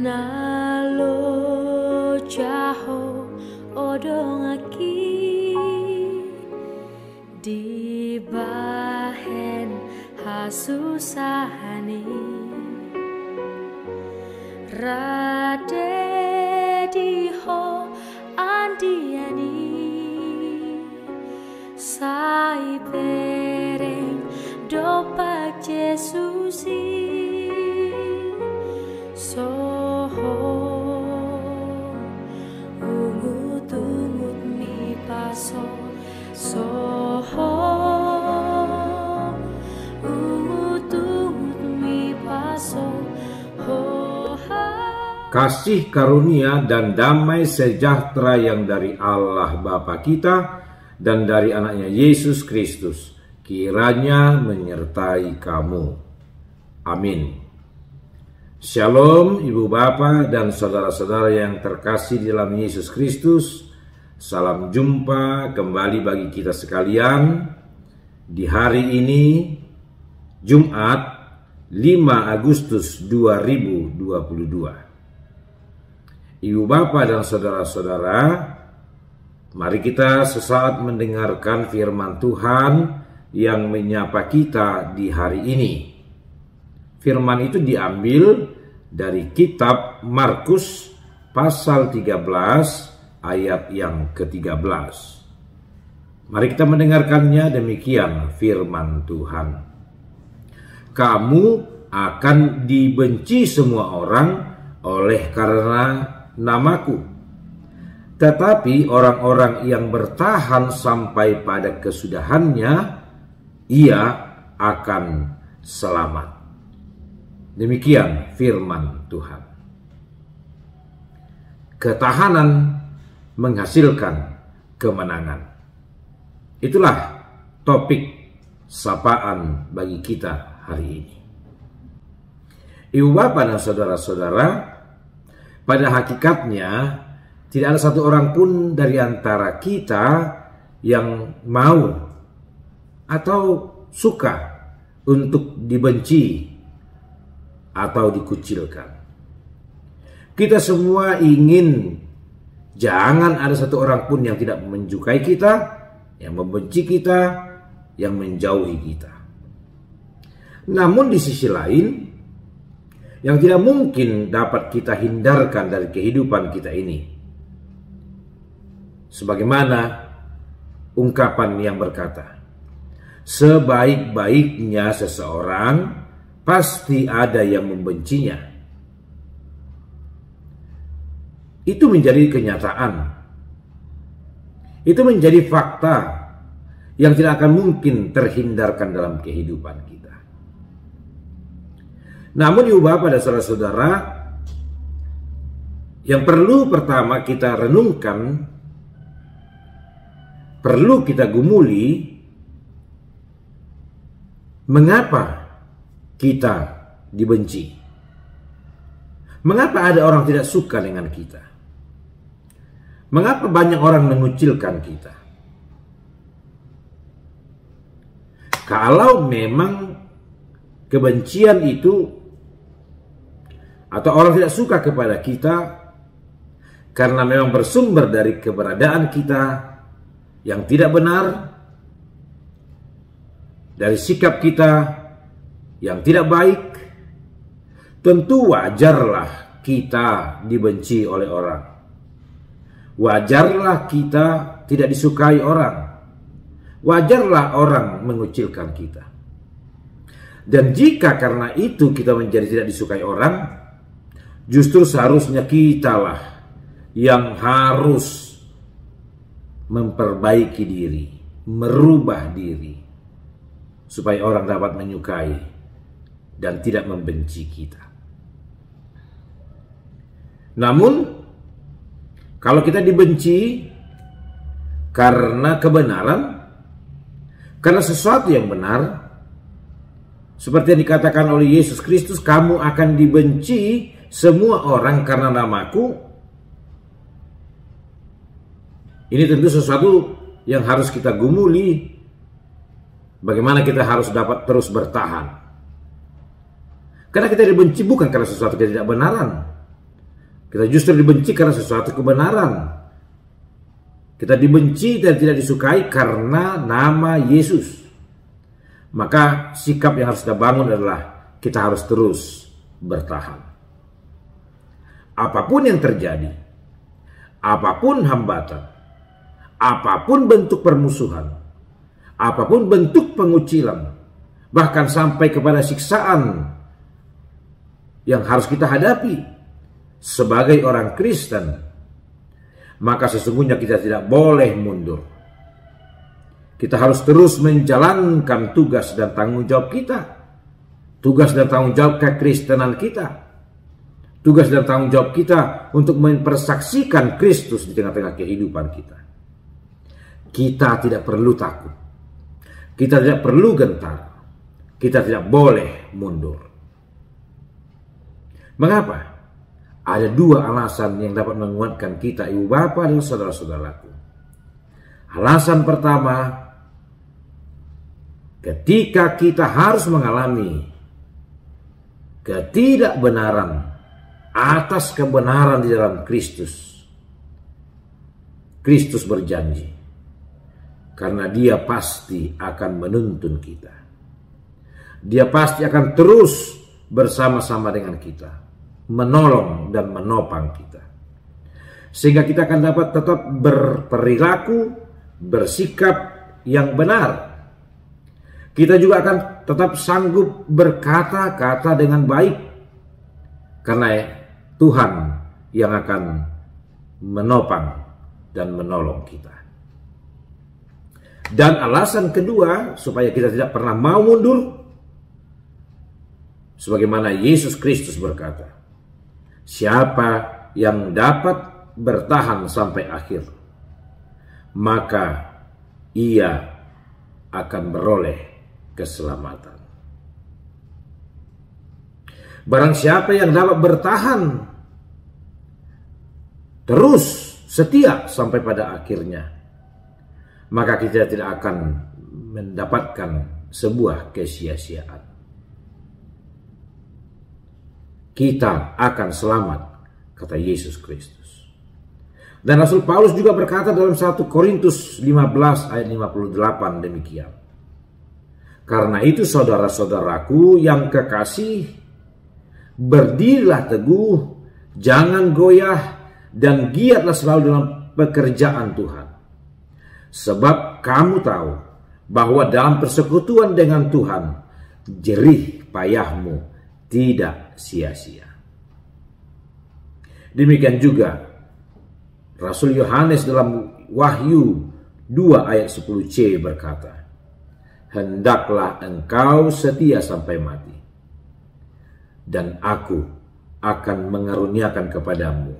Nalo jaho odong aki di bahen hasusahani rade diho andiani sai pereng dopak Jesusi soho ungut mi paso soho ungut mi paso kasih karunia dan damai sejahtera yang dari Allah Bapa kita dan dari anaknya Yesus Kristus kiranya menyertai kamu. Amin. Shalom ibu bapak dan saudara-saudara yang terkasih di dalam Yesus Kristus. Salam jumpa kembali bagi kita sekalian di hari ini Jumat 5 Agustus 2022. Ibu bapak dan saudara-saudara, mari kita sesaat mendengarkan firman Tuhan yang menyapa kita di hari ini. Firman itu diambil dari kitab Markus pasal 13 ayat yang ke-13. Mari kita mendengarkannya, demikian firman Tuhan. Kamu akan dibenci semua orang oleh karena namaku. Tetapi orang-orang yang bertahan sampai pada kesudahannya, ia akan selamat. Demikian firman Tuhan. Ketahanan menghasilkan kemenangan. Itulah topik sapaan bagi kita hari ini. Ibu bapak dan saudara-saudara, pada hakikatnya tidak ada satu orang pun dari antara kita yang mau atau suka untuk dibenci atau dikucilkan. Kita semua ingin jangan ada satu orang pun yang tidak menyukai kita, yang membenci kita, yang menjauhi kita. Namun di sisi lain, yang tidak mungkin dapat kita hindarkan dari kehidupan kita ini, sebagaimana ungkapan yang berkata, sebaik-baiknya seseorang pasti ada yang membencinya. Itu menjadi kenyataan. Itu menjadi fakta yang tidak akan mungkin terhindarkan dalam kehidupan kita. Namun ibu bapak dan saudara-saudara, yang perlu pertama kita renungkan, perlu kita gumuli, mengapa kita dibenci? Mengapa ada orang tidak suka dengan kita? Mengapa banyak orang mengucilkan kita? Kalau memang kebencian itu atau orang tidak suka kepada kita karena memang bersumber dari keberadaan kita yang tidak benar, dari sikap kita yang tidak baik, tentu wajarlah kita dibenci oleh orang. Wajarlah kita tidak disukai orang. Wajarlah orang mengucilkan kita. Dan jika karena itu kita menjadi tidak disukai orang, justru seharusnya kitalah yang harus memperbaiki diri, merubah diri, supaya orang dapat menyukai dan tidak membenci kita. Namun, kalau kita dibenci karena kebenaran, karena sesuatu yang benar, seperti yang dikatakan oleh Yesus Kristus, kamu akan dibenci semua orang karena namaku. Ini tentu sesuatu yang harus kita gumuli, bagaimana kita harus dapat terus bertahan. Karena kita dibenci bukan karena sesuatu ketidakbenaran. Kita justru dibenci karena sesuatu kebenaran. Kita dibenci dan tidak disukai karena nama Yesus. Maka sikap yang harus kita bangun adalah kita harus terus bertahan. Apapun yang terjadi, apapun hambatan, apapun bentuk permusuhan, apapun bentuk pengucilan, bahkan sampai kepada siksaan yang harus kita hadapi sebagai orang Kristen, maka sesungguhnya kita tidak boleh mundur. Kita harus terus menjalankan tugas dan tanggung jawab kita. Tugas dan tanggung jawab kekristenan kita. Tugas dan tanggung jawab kita untuk mempersaksikan Kristus di tengah-tengah kehidupan kita. Kita tidak perlu takut. Kita tidak perlu gentar. Kita tidak boleh mundur. Mengapa? Ada dua alasan yang dapat menguatkan kita, ibu bapak dan saudara-saudaraku. Alasan pertama, ketika kita harus mengalami ketidakbenaran atas kebenaran di dalam Kristus, Kristus berjanji, karena Dia pasti akan menuntun kita. Dia pasti akan terus bersama-sama dengan kita, menolong dan menopang kita. Sehingga kita akan dapat tetap berperilaku, bersikap yang benar. Kita juga akan tetap sanggup berkata-kata dengan baik. Karena Tuhan yang akan menopang dan menolong kita. Dan alasan kedua supaya kita tidak pernah mau mundur, sebagaimana Yesus Kristus berkata, siapa yang dapat bertahan sampai akhir, maka ia akan beroleh keselamatan. Barang siapa yang dapat bertahan terus setia sampai pada akhirnya, maka kita tidak akan mendapatkan sebuah kesia-siaan. Kita akan selamat, kata Yesus Kristus. Dan Rasul Paulus juga berkata dalam 1 Korintus 15 ayat 58 demikian. Karena itu saudara-saudaraku yang kekasih, berdirilah teguh, jangan goyah, dan giatlah selalu dalam pekerjaan Tuhan. Sebab kamu tahu bahwa dalam persekutuan dengan Tuhan, jerih payahmu tidak sia-sia. Demikian juga Rasul Yohanes dalam Wahyu 2 ayat 10c berkata, hendaklah engkau setia sampai mati, dan aku akan mengaruniakan kepadamu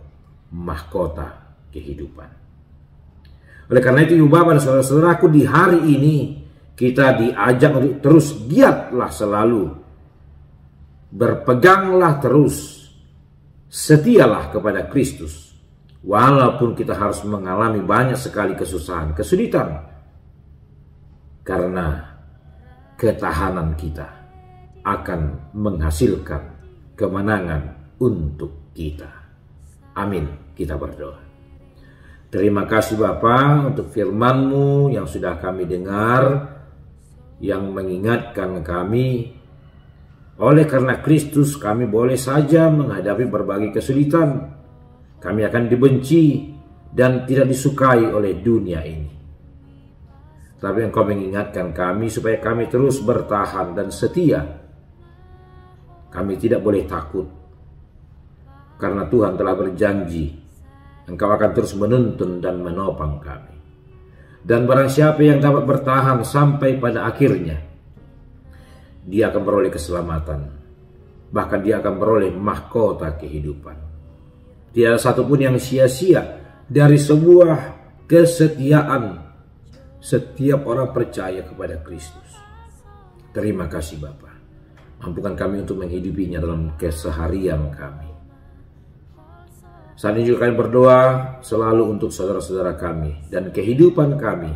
mahkota kehidupan. Oleh karena itu, ibu bapak dan saudara-saudaraku, di hari ini kita diajak untuk terus giatlah selalu, berpeganglah terus, setialah kepada Kristus, walaupun kita harus mengalami banyak sekali kesusahan, kesulitan, karena ketahanan kita akan menghasilkan kemenangan untuk kita. Amin. Kita berdoa. Terima kasih Bapa untuk firman-Mu yang sudah kami dengar, yang mengingatkan kami, oleh karena Kristus kami boleh saja menghadapi berbagai kesulitan. Kami akan dibenci dan tidak disukai oleh dunia ini. Tapi Engkau mengingatkan kami supaya kami terus bertahan dan setia. Kami tidak boleh takut, karena Tuhan telah berjanji Engkau akan terus menuntun dan menopang kami. Dan barang siapa yang dapat bertahan sampai pada akhirnya, dia akan beroleh keselamatan. Bahkan dia akan beroleh mahkota kehidupan. Tiada satupun yang sia-sia dari sebuah kesetiaan setiap orang percaya kepada Kristus. Terima kasih Bapa. Mampukan kami untuk menghidupinya dalam keseharian kami. Saat ini juga kami berdoa selalu untuk saudara-saudara kami dan kehidupan kami.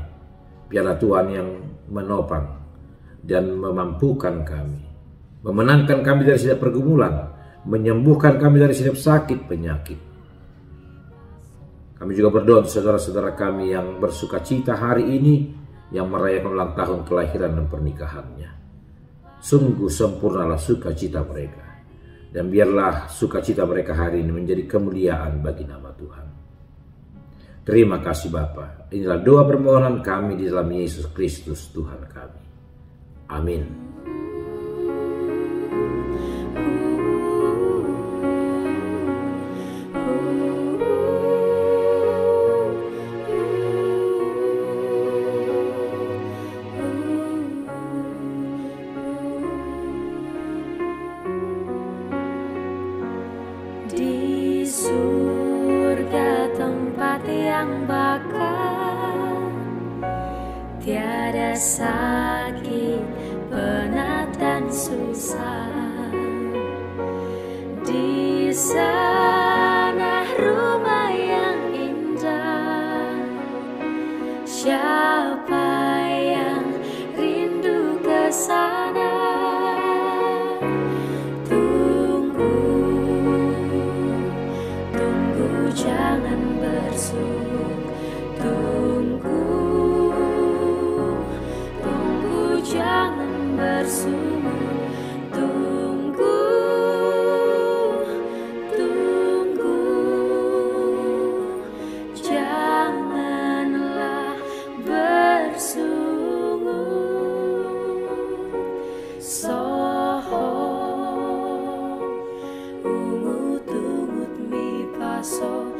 Biarlah Tuhan yang menopang dan memampukan kami memenangkan kami dari setiap pergumulan, menyembuhkan kami dari setiap sakit penyakit. Kami juga berdoa untuk saudara-saudara kami yang bersuka cita hari ini, yang merayakan ulang tahun kelahiran dan pernikahannya. Sungguh sempurnalah sukacita mereka, dan biarlah sukacita mereka hari ini menjadi kemuliaan bagi nama Tuhan. Terima kasih Bapa. Inilah doa permohonan kami di dalam Yesus Kristus Tuhan kami. Amin. Di surga tempat yang bakar, tiada sakit, penat dan susah. Di sana rumah yang indah, siapa yang rindu ke sana? Jangan bersuruh, tunggu, jangan bersuruh, tunggu, janganlah bersungut. Soho, ungut mi paso.